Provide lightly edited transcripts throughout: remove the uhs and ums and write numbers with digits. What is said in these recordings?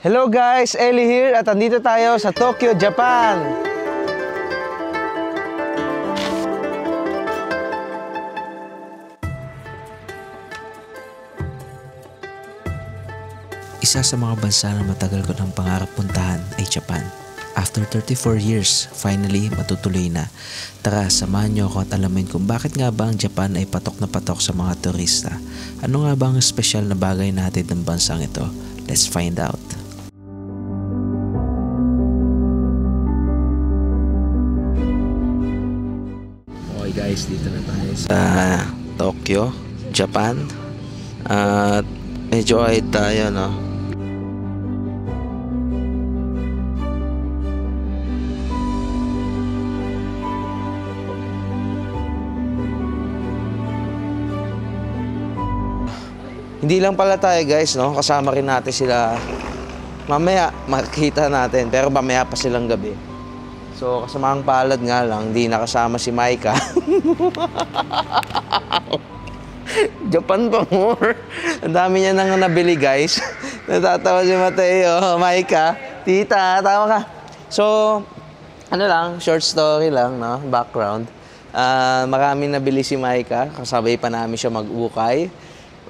Hello guys, Eli here at andito tayo sa Tokyo, Japan. Isa sa mga bansa na matagal ko ng pangarap puntahan ay Japan. After 34 years, finally matutuloy na. Tara, samahan niyo ako at alamin kung bakit nga ba ang Japan ay patok na patok sa mga turista. Ano nga ba ang espesyal na bagay natin ng bansang ito? Let's find out. Okay guys, dito na tayo sa Tokyo, Japan. At medyo kahit tayo, no? Hindi lang pala tayo guys, no? Kasama rin natin sila. Mamaya makikita natin, pero mamaya pa silang gabi. So kasamaang palad nga lang, hindi nakasama si Maika. Japan pa more. Ang dami niya nang nabili guys. Natatawa si Mateo. Maika, tita, tawa ka. So, ano lang, short story lang, no? Background. Maraming nabili si Maika. Kasabay pa namin siya mag-ukay.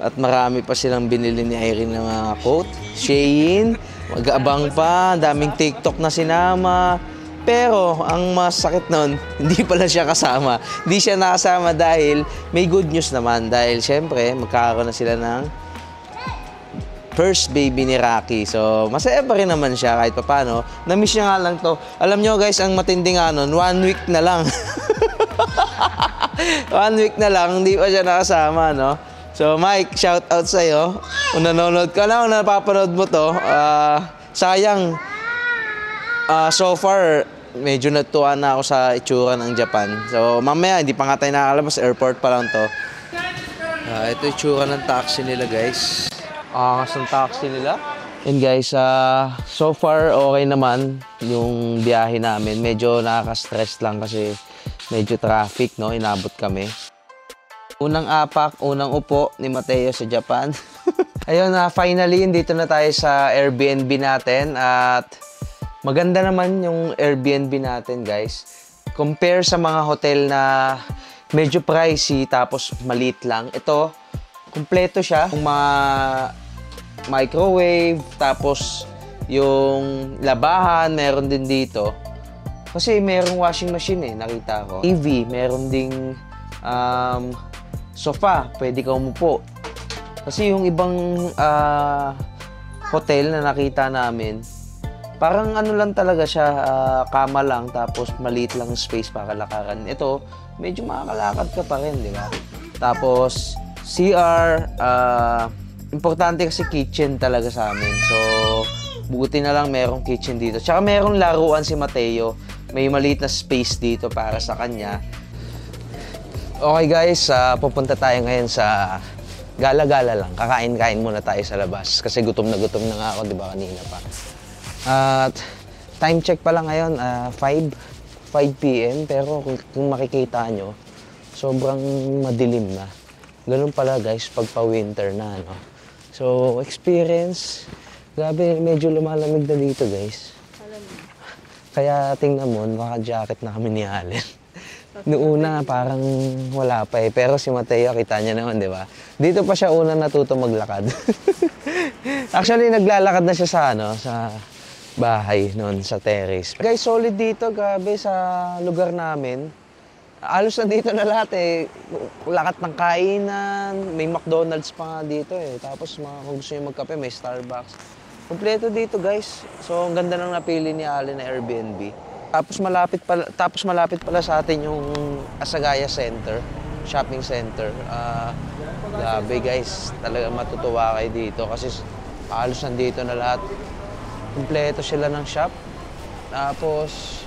At marami pa silang binili ni Irene ng mga coat. Shein, mag-aabang pa, daming TikTok na sinama. Pero ang masakit nun, hindi pala siya kasama. Hindi siya nakasama dahil may good news naman. Dahil syempre, magkakaroon na sila ng first baby ni Rocky. So, masaya pa rin naman siya kahit paano. Na-miss niya nga lang to. Alam nyo guys, ang matinding nun, 1 week na lang. 1 week na lang, hindi pa siya nakasama, no? So, Mike, shout out sa'yo. Kung nanonood ka na, kung napapanood mo to, sayang, so far, medyo natuwa na ako sa itsura ng Japan. So, mamaya, hindi pa nga tayo nakakalabas, airport pa lang to. Ito itsura ng taxi nila, guys. Angas ng taxi nila. And guys, so far, okay naman yung biyahe namin. Medyo nakaka-stress lang kasi medyo traffic, no? Inabot kami. Unang apak, unang upo ni Mateo sa Japan. Ayun, finally, dito na tayo sa Airbnb natin. At maganda naman yung Airbnb natin, guys. Compare sa mga hotel na medyo pricey tapos maliit lang. Ito, kumpleto siya. Yung mga microwave, tapos yung labahan, meron din dito. Kasi merong washing machine nakita ko. TV, meron ding sofa, pwede ka umupo. Kasi yung ibang hotel na nakita namin, parang ano lang talaga siya, kama lang, tapos maliit lang space para lakaran. Ito, medyo makakalakad ka pa rin, di ba? Tapos, CR, importante kasi kitchen talaga sa amin. So, buti na lang merong kitchen dito. Tsaka merong laruan si Mateo. May maliit na space dito para sa kanya. Okay guys, pupunta tayo ngayon sa gala-gala lang. Kakain-kain muna tayo sa labas. Kasi gutom na nga ako, di ba, kanina pa. At time check pa lang ngayon, 5 p.m. Pero kung makikita nyo, sobrang madilim na. Ganun pala guys, pag pa-winter na, no? So, experience. Grabe, medyo lumalamig na dito guys. Kaya tingnan mo, naka-jacket na kami ni Allen. Noong una, parang wala pa Pero si Mateo, kita niya naman, di ba? Dito pa siya una natuto maglakad. Actually, naglalakad na siya sa bahay noon, sa terrace. Guys, solid dito, grabe, sa lugar namin. Alos na dito na lahat Lakat ng kainan, may McDonald's pa nga dito Tapos kung gusto nyo magkape, may Starbucks. Kompleto dito, guys. So, ang ganda ng napili ni Allen na Airbnb. Tapos malapit pala sa atin yung Asagaya Center, shopping center. Grabe guys, talagang matutuwa kayo dito kasi halos nandito na lahat. Kumpleto sila ng shop. Tapos,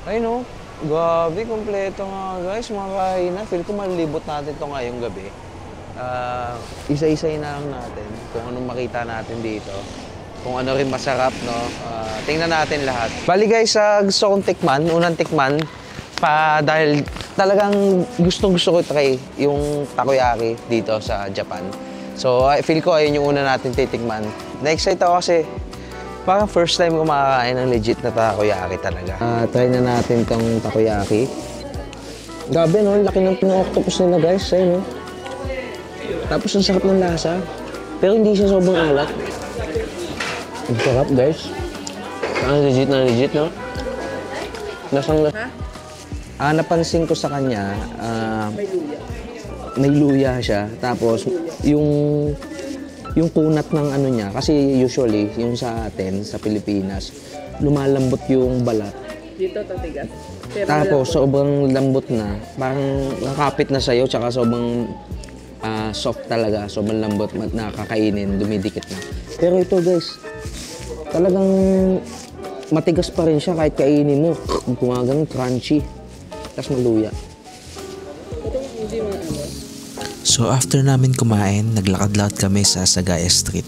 ayun grabe, kumpleto nga guys, mga kainan. Feel ko malilibot natin ito ngayong gabi. Isa-isayin na lang natin kung anong makita natin dito. Kung ano rin masarap, no? Tingnan natin lahat. Bali guys, gusto kong unang tikman, dahil talagang gustong-gusto ko try yung takoyaki dito sa Japan. So, I feel ko ayun yung una natin titikman. Na-excite ako kasi Parang first time ko makakain ng legit na takoyaki talaga. Try na natin tong takoyaki. Grabe no, laki ng pino-octopus nila guys. Ayun no. Tapos ang sarap ng lasa. Pero hindi siya sobrang alat. Ang sarap guys. Ang legit na legit no. Napansin ko sa kanya, may luya siya. Tapos yung kunat ng ano niya, kasi usually, yung sa atin, sa Pilipinas, lumalambot yung balat. Dito tatigas. Tapos, sobrang lambot na. Parang nakapit na sa'yo, tsaka sobrang soft talaga. Sobrang lambot, nakakainin, dumidikit na. Pero ito guys, talagang matigas pa rin siya kahit kainin mo. Gumagang crunchy. Tapos maluya. So after namin kumain, naglakad-lakad kami sa Sagaya Street.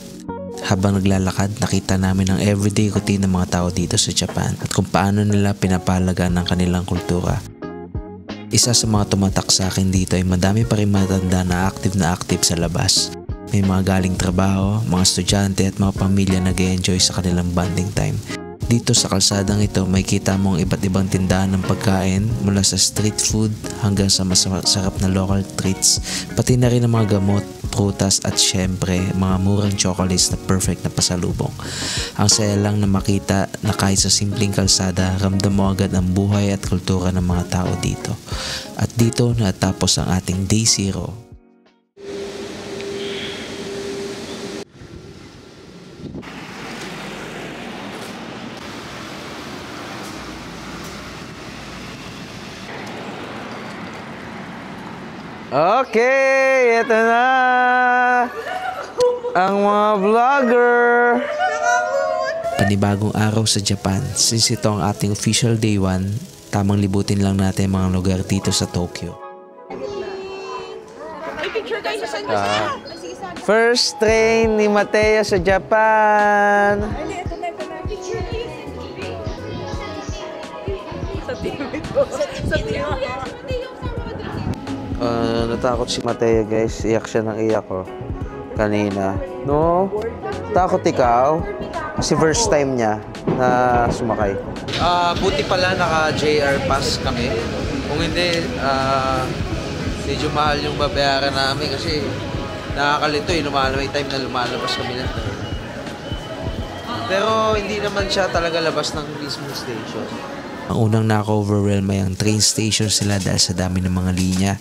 Habang naglalakad, nakita namin ang everyday routine ng mga tao dito sa Japan at kung paano nila pinapahalagan ng kanilang kultura. Isa sa mga tumatak sa akin dito ay madami pa rin matanda na active sa labas. May mga galing trabaho, mga estudyante at mga pamilya nag-e-enjoy sa kanilang bonding time. Dito sa kalsadang ito, may kita mong iba't ibang tindahan ng pagkain mula sa street food hanggang sa masarap na local treats, pati na rin ang mga gamot, prutas at syempre mga murang chocolates na perfect na pasalubong. Ang saya lang na makita na kahit sa simpleng kalsada, ramdam mo agad ang buhay at kultura ng mga tao dito. At dito natapos ang ating Day 0. Okay, ito na ang mga vlogger. Panibagong araw sa Japan. Since ito ang ating official day 1, tamang libutin lang natin mga lugar dito sa Tokyo. First train ni Mateo sa Japan. Natakot si Mateo guys. Iyak siya ng iyak ko kanina. No? Takot ikaw? Kasi first time niya na sumakay. Buti pala naka-JR pass kami. Kung hindi, medyo mahal yung babayaran namin kasi nakakalito eh. May time na lumalabas kami na. Pero hindi naman siya talaga labas ng mismong station. Ang unang naka-overwhelm ay ang train station sila dahil sa dami ng mga linya.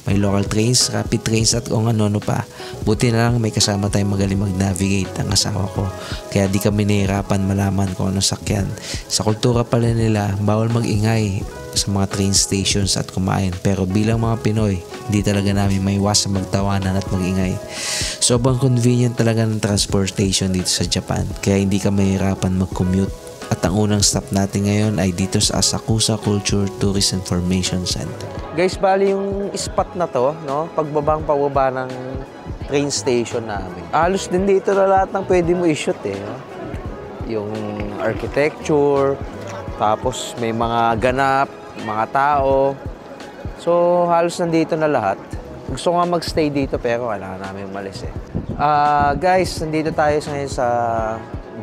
May local trains, rapid trains at kung ano pa. Buti na lang may kasama tayong magaling mag-navigate ang asawa ko. Kaya di kami nahihirapan malaman kung anong sakyan. Sa kultura pala nila, bawal mag-ingay sa mga train stations at kumain. Pero bilang mga Pinoy, hindi talaga namin maiwasan magtawanan at mag-ingay. Sobrang convenient talaga ng transportation dito sa Japan. Kaya hindi ka mahihirapan mag-commute. At ang unang stop natin ngayon ay dito sa Asakusa Culture Tourist Information Center. Guys, bali yung spot na to, no? Pababa ng train station namin. Halos din dito na lahat ng pwede mo i-shoot eh. No? Yung architecture, tapos may mga ganap, mga tao. So, halos nandito na lahat. Gusto ko nga mag-stay dito pero kailangan namin umalis eh. Guys, nandito tayo ngayon sa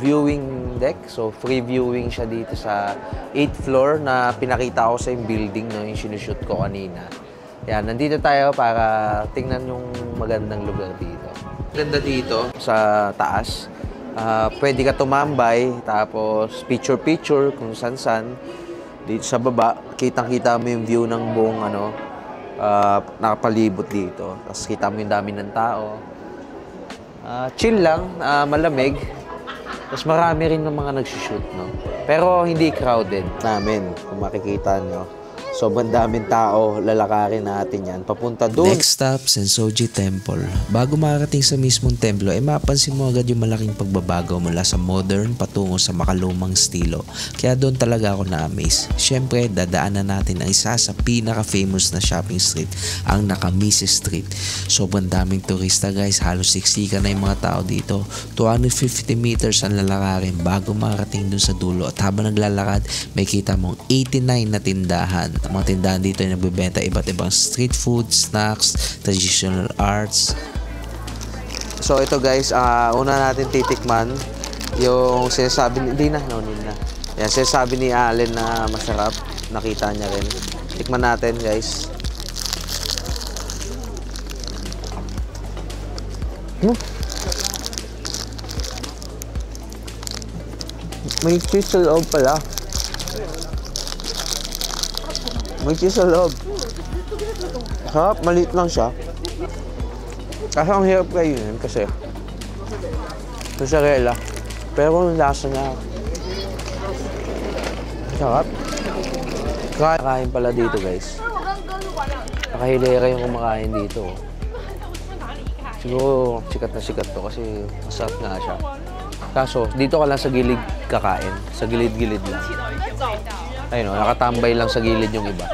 viewing deck. So, free viewing siya dito sa 8th floor na pinakita ko sa yung building, no, yung sinushoot ko kanina. Yan, nandito tayo para tingnan yung magandang lugar dito. Ganda dito sa taas. Pwede ka tumambay, tapos picture-picture kung san-san. Dito sa baba, kitang-kita mo yung view ng buong nakapalibot dito. Tapos kita mo yung dami ng tao. Chill lang, malamig. Tapos marami rin ng mga nagsushoot, no? Pero hindi crowded namin, kung makikita nyo. Sobrang daming tao, lalakarin natin yan. Papunta doon. Next stop, Sensoji Temple. Bago makarating sa mismong templo, ay mapansin mo agad yung malaking pagbabago mula sa modern patungo sa makalumang estilo. Kaya doon talaga ako na-amaze. Siyempre, dadaanan natin ang isa sa pinaka-famous na shopping street, ang Nakamichi Street. Sobrang daming turista guys, halos siksikan na yung mga tao dito. 250 meters ang lalakarin bago makarating doon sa dulo. At habang naglalakad, may kita mong 89 na tindahan. Ang mga tindahan dito ay nagbebenta iba't ibang street food, snacks, traditional arts. So ito guys, una natin titikman Yung sinasabi ni... Hindi na, no need na. Yan, sinasabi ni Allen na masarap. Nakita niya rin. Tikman natin, guys. May cheese sa loob pala. May cheese sa loob. Sarap, maliit lang siya. Kasi ang hirap kainin kasi mozzarella. Pero ang lasa niya. Sarap. Kakain pala dito, guys. Nakahilera yung kumakain dito. Siguro sikat na sikat to kasi masarap nga siya. Kaso, dito ka lang sa gilid kakain. Sa gilid-gilid lang. Ayun o, nakatambay lang sa gilid yung iba.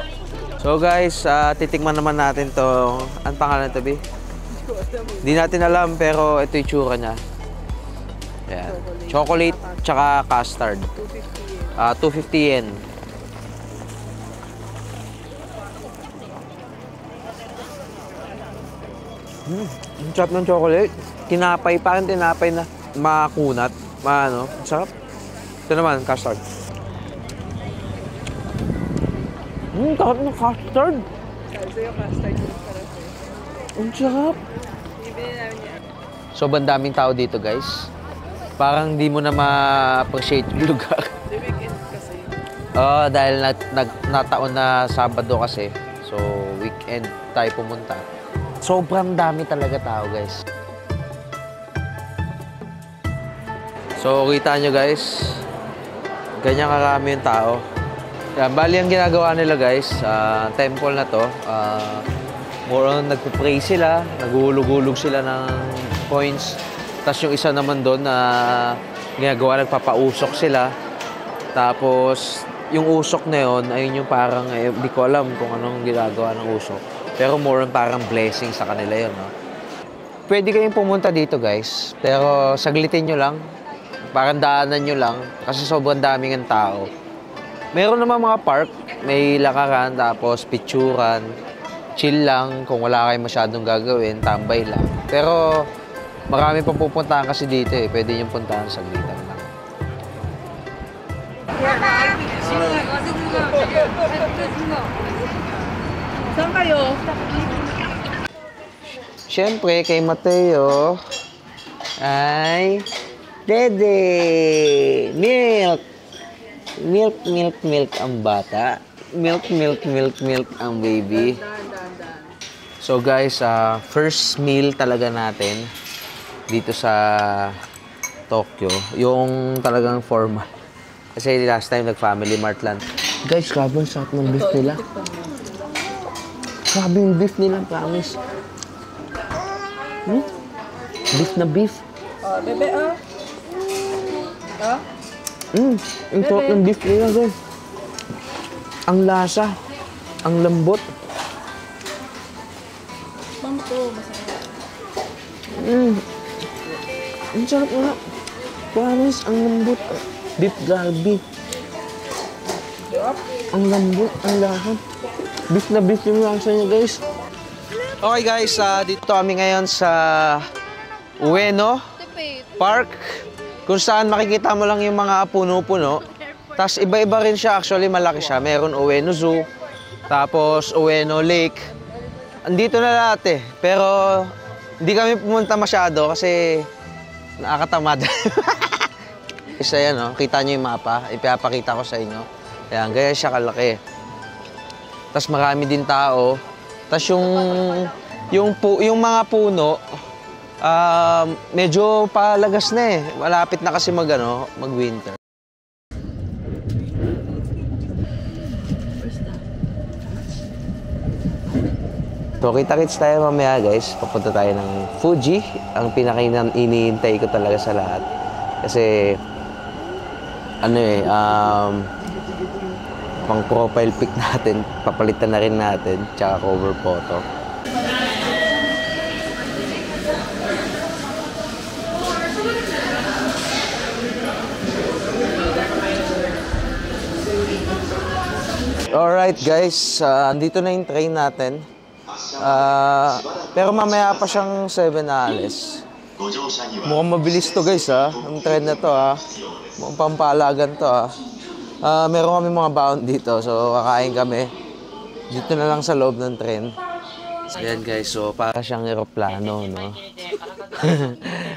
So guys, titikman naman natin to. Ang pangalan to, Bi? Hindi natin alam, pero ito yung tsura niya. Ayan. Chocolate tsaka custard. 250 yen. Ang sarap ng chocolate. Tinapay, parang tinapay na makunat. Maano, sarap. Ito naman, custard. Sarap ng custard. Sa'yo custard yung sarap eh. Ang sarap. Bibili namin yan. Sobrang daming tao dito, guys. Parang di mo na ma-appreciate yung lugar. The weekend kasi. Dahil nataon na Sabado kasi. So, weekend tayo pumunta. Sobrang dami talaga tao, guys. So, kita nyo, guys. Ganyan karami yung tao. Yan, bali ang ginagawa nila, guys, temple na to. More on nagpo-pray sila, naguhulog-hulog sila ng coins. Tapos yung isa naman doon na ginagawa, nagpapausok sila. Tapos, yung usok na yun, ayun yung parang, di ko alam kung anong ginagawa ng usok. Pero more on parang blessing sa kanila yun, no? Pwede kayong pumunta dito, guys. Pero saglitin nyo lang. Parang daanan nyo lang. Kasi sobrang daming ang tao. Meron naman mga park. May lakaran, tapos picturan. Chill lang. Kung wala kayong masyadong gagawin, tambay lang. Pero marami pang pupuntahan kasi dito eh. Pwede nyo puntahan saglitan lang. Saan kayo? Siyempre, kay Mateo ay Dede! Milk! Milk, milk, milk ang bata. Milk, milk, milk, milk ang baby. So guys, first meal talaga natin dito sa Tokyo. Yung talagang formal. Kasi last time nag-Family Mart lang. Guys, grabe ang sarap ng beef nila. Grabe yung beef nila, promise. Beef na beef. Bebe, Ang sarap ng beef nila, guys. Ang lasa. Ang lambot. Mama ko, masarap. Ang sarap nga. Promise, ang lambot. Beef galbi. Ang lambot, ang lasa. Beef na beef yung lasa niya, guys. Okay, guys. Dito kami ngayon sa Ueno Park. Kung saan makikita mo lang yung mga puno-puno. Tapos iba-iba rin siya. Actually, malaki siya. Meron Ueno Zoo. Tapos Ueno Lake. Andito na lahat eh. Pero hindi kami pumunta masyado kasi nakakatamad. Isa yan, no? Kita nyo yung mapa. Ipapakita ko sa inyo. Ayan, ganyan siya kalaki. Tapos marami din tao. Tapos yung mga puno, medyo palagas na eh. Malapit na kasi mag-winter. So, kita-kits tayo mamaya, guys. Papunta tayo ng Fuji. Ang pinaka-iniintay ko talaga sa lahat. Kasi, pang profile pic natin, papalitan na rin natin, tsaka cover photo. Alright guys, andito na yung train natin. Pero mamaya pa siyang 7 na alis. Mukhang mabilis to guys ha. Ang trend na to ha. Mukhang pampalagan to ha. Meron kami mga baon dito. So kakain kami. Dito na lang sa loob ng tren. So yan guys. So para siyang eroplano no.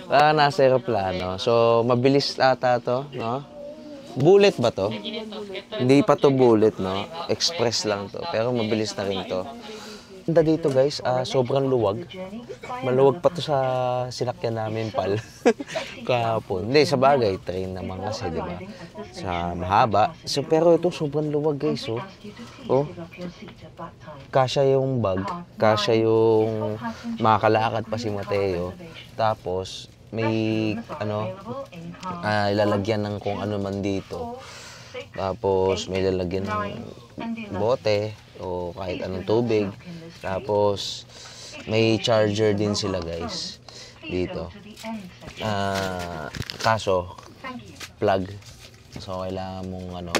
Para nasa eroplano. So mabilis ata to no. Bullet ba to? Hindi pa to bullet no. Express lang to. Pero mabilis na rin to. Ganda dito guys, sobrang luwag. Maluwag pa to sa sinakyan namin pal. Kahapon. Hindi, sa bagay, train naman kasi, di ba? Sa mahaba. So, pero ito sobrang luwag guys, oh. Oh. Kasya yung bag, kasya yung makakalakad pa si Mateo. Tapos, may, ilalagyan ng kung ano man dito. Tapos, may lalagyan ng bote o kahit anong tubig. Tapos, may charger din sila guys dito. Kaso, plug. So, kailangan mong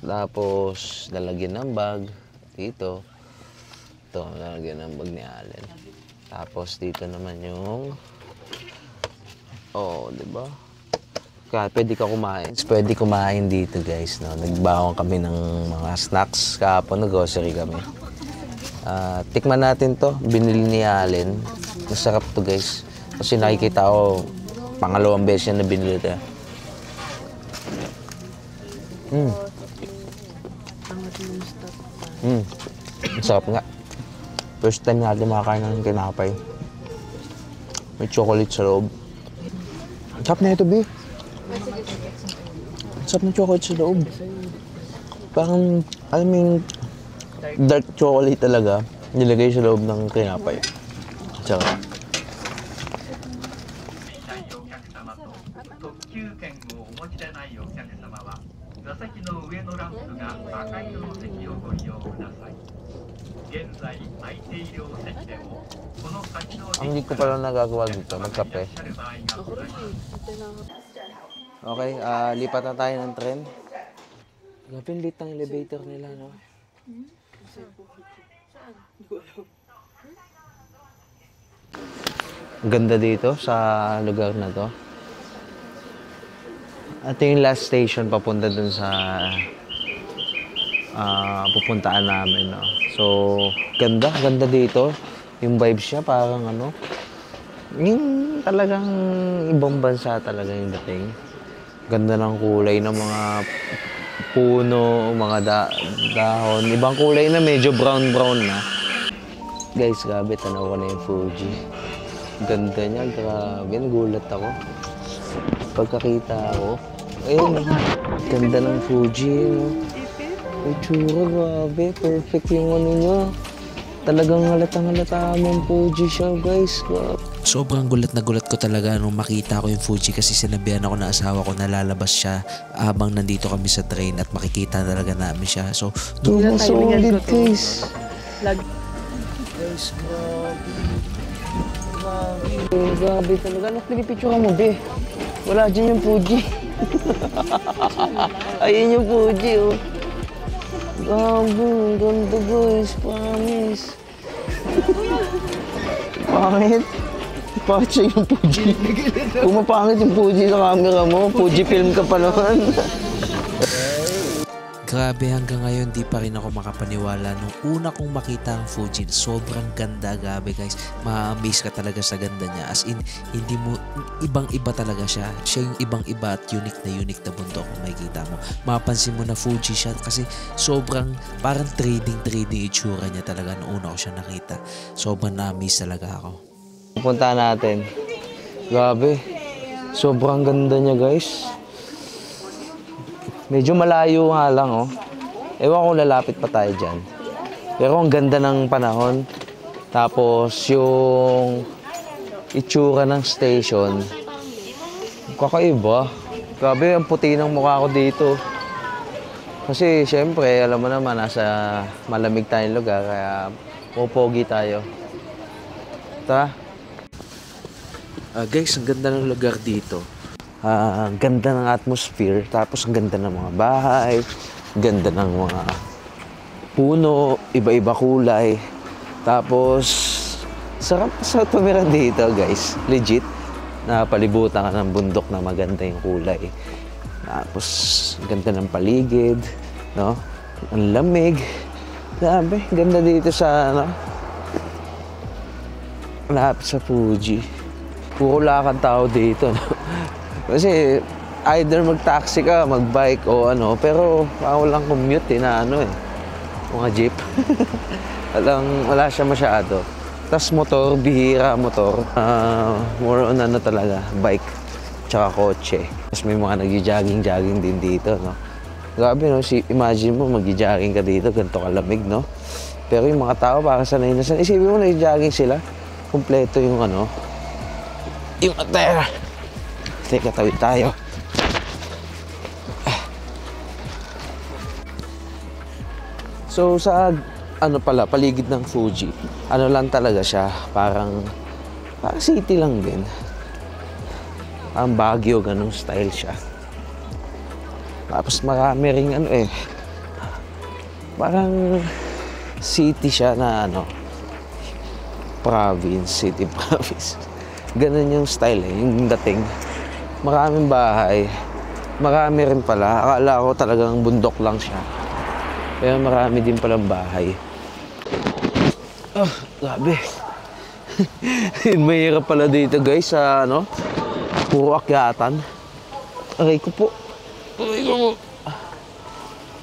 Tapos, lalagyan ng bag dito. Ito, lalagyan ng bag ni Allen. Tapos, dito naman yung di ba? Kaya pwede ka kumain. Pwede kumain dito guys. No? Nagbawang kami ng mga snacks. Kahapon nag-grocery kami. Tikman natin to. Binili ni Allen. Masarap to guys. Kasi nakikita ko pangalawang beses na binili ito. Masarap nga. First time natin makakain ng kinapay. May chocolate sa loob. Sarap na ito, B. Sarap ng chocolate sa loob. Parang, alam mo yung dark chocolate talaga, nilagay sa loob ng kinapay. Sarap. Ang hindi ko pala nagagawa dito, magkape. Okay, lipat na tayo ng tren. Grabe, lit ng elevator nila, no? Ganda dito sa lugar na to. Ito yung last station papunta dun sa pupuntaan namin, no? So, ganda dito. Yung vibes niya parang yung talagang ibang bansa talaga yung dating. Ganda ng kulay ng mga puno, mga dahon. Ibang kulay na medyo brown na. Guys, grabe, tanaw ko na yung Fuji. Ganda niya, grabe. Nagulat ako. Pagkakita ako, ayun, ganda ng Fuji, no? Ay, tsura, grabe. Perfect yung niya. Talagang halatang-halata mong Fuji siya, guys. Sobrang gulat na gulat ko talaga nung makita ko yung Fuji kasi sinabihan ako ng asawa ko na lalabas siya habang nandito kami sa train at makikita talaga namin siya. So, solid, guys. Guys, grabe talaga. Ano pinipicture mo, be? Wala dyan yung Fuji. Ayun yung Fuji, oh. Grabe, ganda guys, promise. Pangit? Pangit siya yung Fuji. Kung mapangit yung Fuji sa camera mo, Fuji film ka pa naman. grabe, hanggang ngayon di pa rin ako makapaniwala nung una kong makita ang Fuji. Sobrang ganda, grabe guys. Ma-amaze ka talaga sa ganda niya. As in, hindi mo, ibang-iba talaga siya. Siya yung ibang-iba at unique na bundok kung makikita mo. Mapansin mo na Fuji siya kasi sobrang parang trading itsura niya talaga nung una ko siya nakita. Sobrang na-amaze talaga ako. Pupunta natin. Grabe. Sobrang ganda niya guys. Medyo malayo nga lang, oh. Ewan ko lalapit pa tayo dyan. Pero ang ganda ng panahon. Tapos yung itsura ng station. Kakaiba. Grabe, ang puti ng mukha ko dito. Kasi syempre, alam mo naman, nasa malamig tayong lugar. Kaya popogi tayo. Tara. Guys, ang ganda ng lugar dito. Ang ganda ng atmosphere, tapos ang ganda ng mga bahay, ganda ng mga puno, iba-iba kulay. Tapos, sarap sa tumira dito, guys. Legit. napalibutan ka ng bundok na maganda yung kulay. Tapos, ganda ng paligid, no? Ang lamig. Grabe, ganda dito sa, ano, malapit sa Fuji. Puro lakad tao dito, no? Kasi, either mag-taxi ka, mag-bike o ano, pero walang commute na ano eh. Mga jeep. Wala siya masyado. Tapos motor, bihira motor. More on ano talaga, bike, tsaka kotse. Tapos may mga nag-jogging din dito, no? Grabe, no? Imagine mo, mag-jogging ka dito, ganito kalamig, no? Pero yung mga tao, para sanay na sanay. Isipin mo, nag-jogging sila. Kompleto yung ano, yung attire. Teka, tawid tayo. So, sa ano pala, paligid ng Fuji, ano lang talaga siya, parang city lang din. Ang Baguio, ganong style siya. Tapos marami ring ano eh, parang city siya na ano, city province. Ganun yung style eh, yung dating. Maraming bahay, marami rin pala. Akala ko talagang bundok lang siya. Pero marami din palang bahay. Grabe. Mahirap pala dito guys sa ano, puro akyatan. Aray ko po. Aray ko po.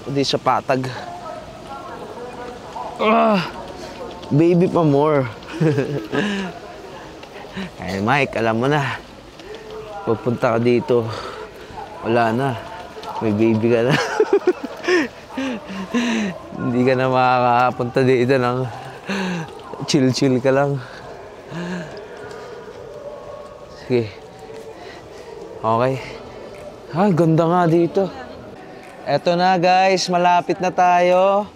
Hindi sa patag. Baby pa more. Ay Mike, alam mo na. Pupunta ka dito. Wala na. May baby ka na. Hindi ka na makakapunta dito ng chill ka lang. Sige. Okay. Ganda nga dito. Eto na guys, malapit na tayo.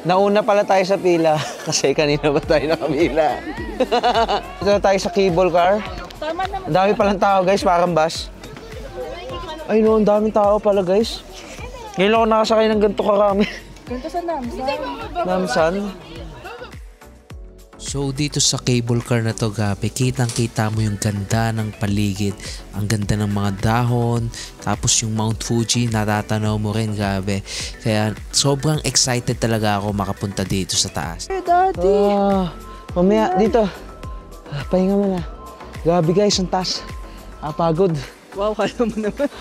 Nauna pala tayo sa pila. Kasi kanina ba tayo nakapila? Ito na tayo sa cable car. Ang dami palang tao guys, parang bus. Ay no, ang daming tao pala guys. Ngayon ako nakasakay ng ganito karami. Ganito sa Namsan. Namsan? So dito sa cable car na to, gabi, kitang-kita mo yung ganda ng paligid, ang ganda ng mga dahon, tapos yung Mount Fuji, natatanaw mo rin, gabi. Kaya sobrang excited talaga ako makapunta dito sa taas. Hey, Daddy! Mamaya, dito. Pahinga mo na. Gabi guys, ang taas. Pagod. Wow, kaya mo naman.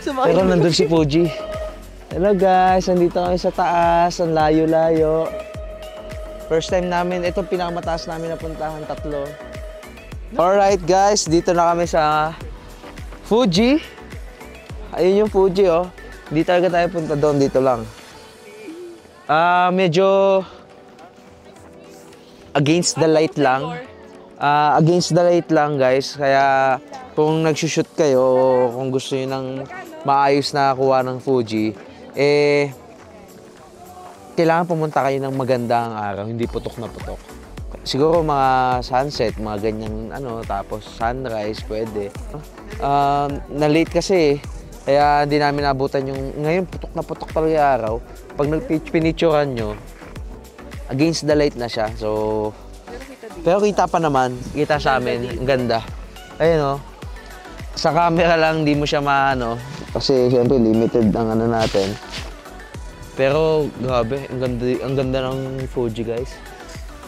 Pero nandun si Fuji. Hello guys, nandito kami sa taas, ang layo-layo. First time namin, ito pinakamataas namin napuntahan, 3. Alright guys, dito na kami sa Fuji. Ayun yung Fuji oh. Hindi talaga tayo punta doon, dito lang. Medyo against the light lang. Against the light lang guys. Kaya kung nagsushoot kayo, kung gusto nyo ng maayos na kuha ng Fuji, kailangan pumunta kayo ng magandang araw, hindi putok na putok. Siguro mga sunset, mga ganyang ano, tapos sunrise, pwede. Na-late kasi, kaya hindi namin nabutan yung, ngayon putok na putok talaga yung araw. Pag nagpinicturean nyo, against the light na siya, so... Pero kita pa naman, kita sa amin, ang ganda. Ayun o, sa camera lang, di mo siya maano, kasi siyempre limited ang ano natin. Pero grabe, ang ganda ng Fuji guys.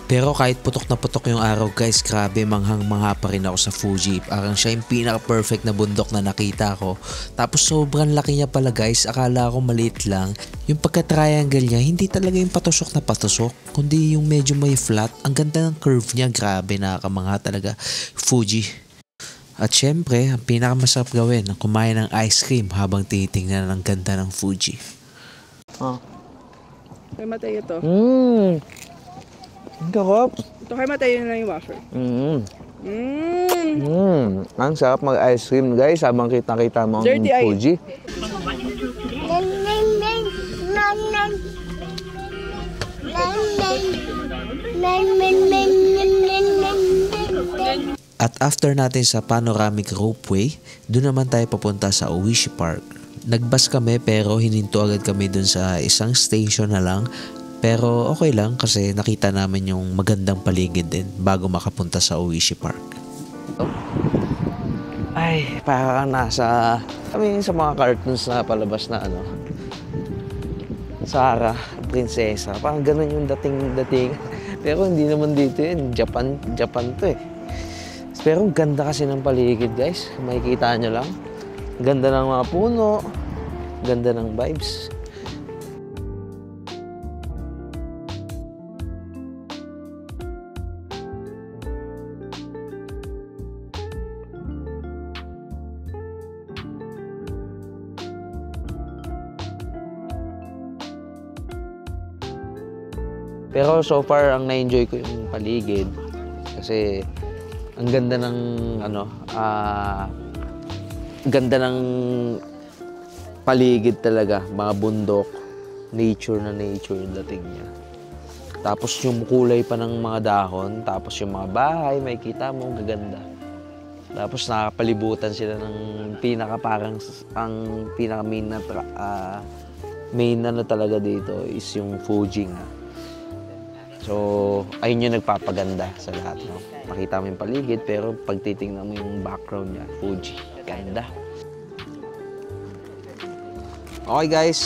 Pero kahit putok na putok yung araw guys, grabe, manghang-mangha pa rin ako sa Fuji. Parang siya yung pinaka-perfect na bundok na nakita ko. Tapos sobrang laki niya pala guys, akala ko maliit lang. Yung pagka-triangle niya, hindi talaga yung patusok na patusok, kundi yung medyo may flat. Ang ganda ng curve niya, grabe, nakakamangha talaga Fuji. At syempre, ang pinakamasarap gawin, ang kumain ng ice cream habang tinitingnan ang ganda ng Fuji. Kay Mateo to. Ang sarap. Ito kay Mateo na lang yung wafer. Ang sarap mag-ice cream guys habang kita-kita mo ang Dirty eye. Fuji. At after natin sa panoramic ropeway, doon naman tayo papunta sa Oishi Park. Nagbus kami pero hininto agad kami doon sa isang station na lang. Pero okay lang kasi nakita namin yung magandang paligid din bago makapunta sa Oishi Park. Ay, parang nasa, sa mga cartoons na palabas na Sarah, prinsesa. Parang ganun yung dating. Pero hindi naman dito yun. Japan to eh. Pero ganda kasi ng paligid, guys. Makikita nyo lang. Ganda ng mga puno. Ganda ng vibes. Pero so far, ang na-enjoy ko yung paligid. Kasi ang ganda ng ganda ng paligid talaga. Mga bundok, nature na nature yung dating niya. Tapos yung kulay pa ng mga dahon, tapos yung mga bahay, makikita mo, gaganda. Tapos nakapalibutan sila ng pinaka main na talaga dito is yung Fuji nga. So, ayun yung nagpapaganda sa lahat, no? Makita mo yung paligid, pero pag titingnan mo yung background niya, Fuji. Ganda. Okay, guys.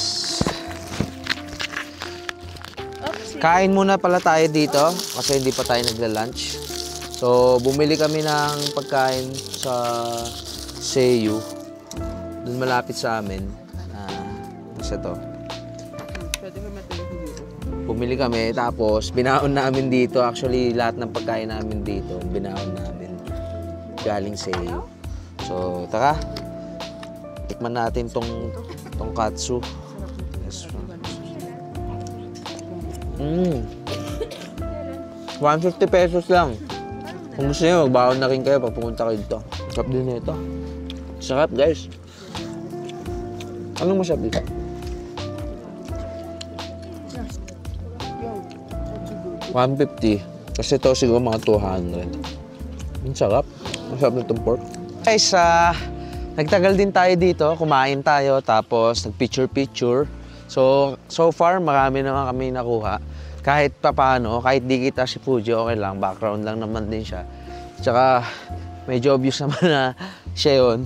Kain muna pala tayo dito kasi hindi pa tayo nagla-lunch. So, bumili kami ng pagkain sa Seiyu. Doon malapit sa amin. Kasi ito. Bumili kami, tapos binaon namin dito. Actually, lahat ng pagkain namin dito, binaon namin galing sa iyo. So, tara. Tikman natin tong katsu. Yes. 150 pesos lang. Kung gusto nyo, magbaon na rin kayo pag pumunta kayo dito. Sarap din ito. Sarap, guys. Anong masarap dito? 150. Kasi ito siguro mga 200. Ang sarap. Masarap na itong pork. Guys, nagtagal din tayo dito. Kumain tayo. Tapos nag-picture-picture. So far, marami naman kami nakuha. Kahit papaano, kahit di kita si Fuji, okay lang. Background lang naman din siya. Tsaka, medyo obvious naman na siya yun.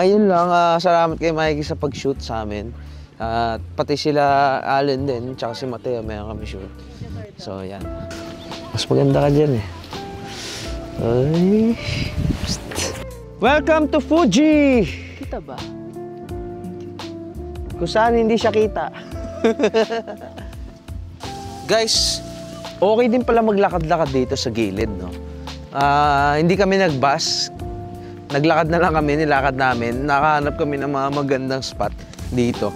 Yun lang. Salamat kay Mikey sa pag-shoot sa amin. Pati sila Allen din. Tsaka si Mateo, mayroon kami shoot. So, yan. Mas maganda ka dyan eh. Ay. Welcome to Fuji! Kita ba? Kung saan hindi siya kita. Guys, okay din pala maglakad-lakad dito sa gilid, no? Hindi kami nag-bus. Naglakad na lang kami, nilakad namin. Nakahanap kami ng mga magandang spot dito.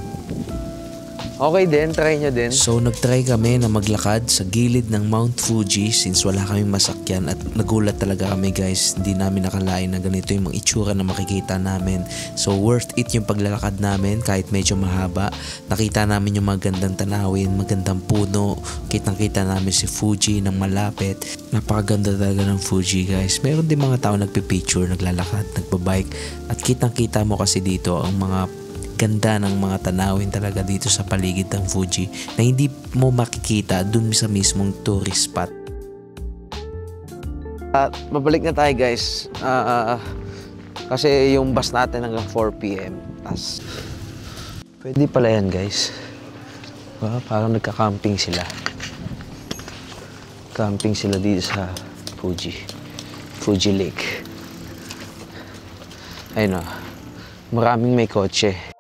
Okay din, try nyo din. So nagtry kami na maglakad sa gilid ng Mount Fuji since wala kaming masakyan at nagulat talaga kami, guys. Hindi namin nakalain na ganito yung mga itsura na makikita namin. So worth it yung paglalakad namin kahit medyo mahaba. Nakita namin yung magandang tanawin, magandang puno. Kitang-kita namin si Fuji ng malapit. Napakaganda talaga ng Fuji, guys. Meron din mga tao nagpipicture, naglalakad, nagbabike. At kitang-kita mo kasi dito ang mga ganda ng mga tanawin talaga dito sa paligid ng Fuji na hindi mo makikita dun sa mismong tourist spot. Mabalik na tayo, guys. Kasi yung bus natin hanggang 4 PM. Pwede pala yan, guys. Parang nagka-camping sila. Camping sila dito sa Fuji Lake. Ayun o. Maraming may kotse.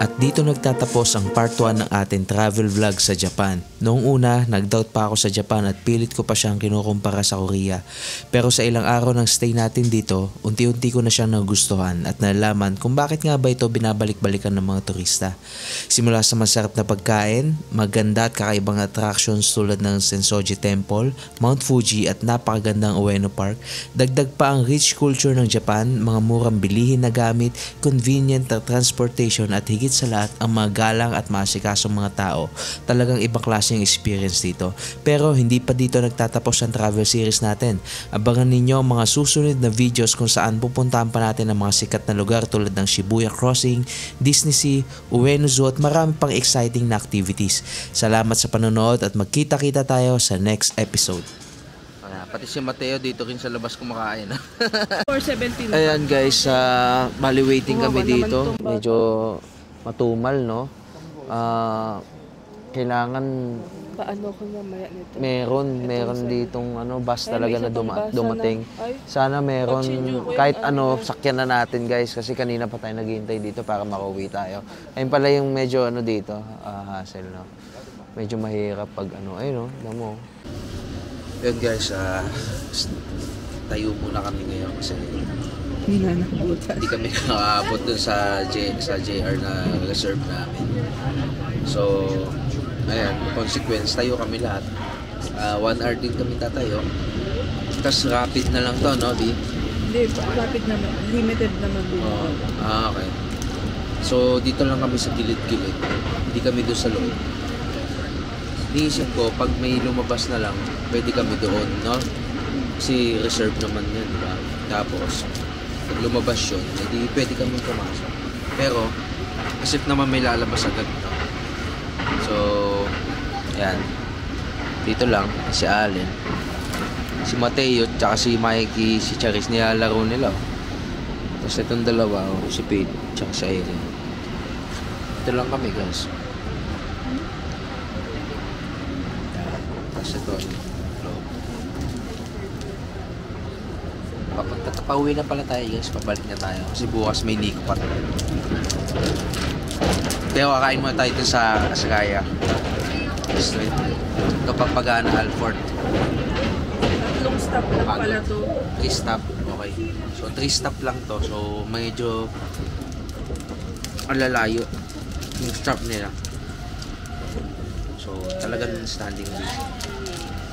At dito nagtatapos ang part 1 ng ating travel vlog sa Japan. Noong una, nag-doubt pa ako sa Japan at pilit ko pa siyang kinukumpara sa Korea. Pero sa ilang araw ng stay natin dito, unti-unti ko na siyang nagustuhan at nalaman kung bakit nga ba ito binabalik-balikan ng mga turista. Simula sa masarap na pagkain, maganda at kakaibang attractions tulad ng Sensoji Temple, Mount Fuji at napakagandang Ueno Park, dagdag pa ang rich culture ng Japan, mga murang bilihin na gamit, convenient na transportation at higit sa lahat, ang mga galang at maasikasong mga tao, talagang ibang klase yung experience dito. Pero hindi pa dito nagtatapos ang travel series natin. Abangan ninyo ang mga susunod na videos kung saan pupuntahan pa natin ang mga sikat na lugar tulad ng Shibuya Crossing, Disney Sea, Ueno Zoo at marami pang exciting na activities. Salamat sa panonood at magkita-kita tayo sa next episode. Pati si Mateo dito rin sa labas kumakain. 417. Ayan guys, bali waiting kami Kawawa dito. naman tong bata. Medyo matumal, no? Kailangan Paano ko mamaya nito? meron ditong bus Ay, talaga may na isa pang basa dumating. na. Ay, Sana meron Pag-sinyo ko yung kahit ano. sakyan na natin guys kasi kanina pa tayo naghihintay dito para makauwi tayo. Ayun pala yung medyo dito, hassle, no? Medyo mahirap pag ayun, no? Damo. Yun guys, tayo muna kami ngayon kasi hindi na nakubutan. hindi kami nakaabot dun sa JR na reserve namin. So, ayan, consequence, tayo kami lahat. 1 hour din kami tatayo. Tapos rapid na lang to, no, Bi? Hindi, rapid naman. Limited naman din. Okay. So, dito lang kami sa gilid-gilid. Hindi kami doon sa loob. Niisip ko, pag may lumabas na lang, pwede kami doon, no? Kasi reserve naman yan, di ba? Tapos, pag lumabas yun, hindi pwede kami pumasok. Pero, kasi naman may lalabas agad, no? So, yan. Dito lang, si Allen, si Mateo, tsaka si Mikey, si Charis, nilalaro nila. Tapos itong dalawa, si Pete, tsaka si Irene. Dito lang kami, guys. Tapos ito, loob. Pauwi na pala tayo, guys. Pabalik na tayo. Kasi bukas may Nico pa tayo. Pero kakain muna tayo dun sa Asagaya. Ito Pampagana, Alfort. Tatlong stop lang pala to. 3 stop. Okay. So 3 stop lang to. So medyo alalayo yung stop nila. So talagang standing dito.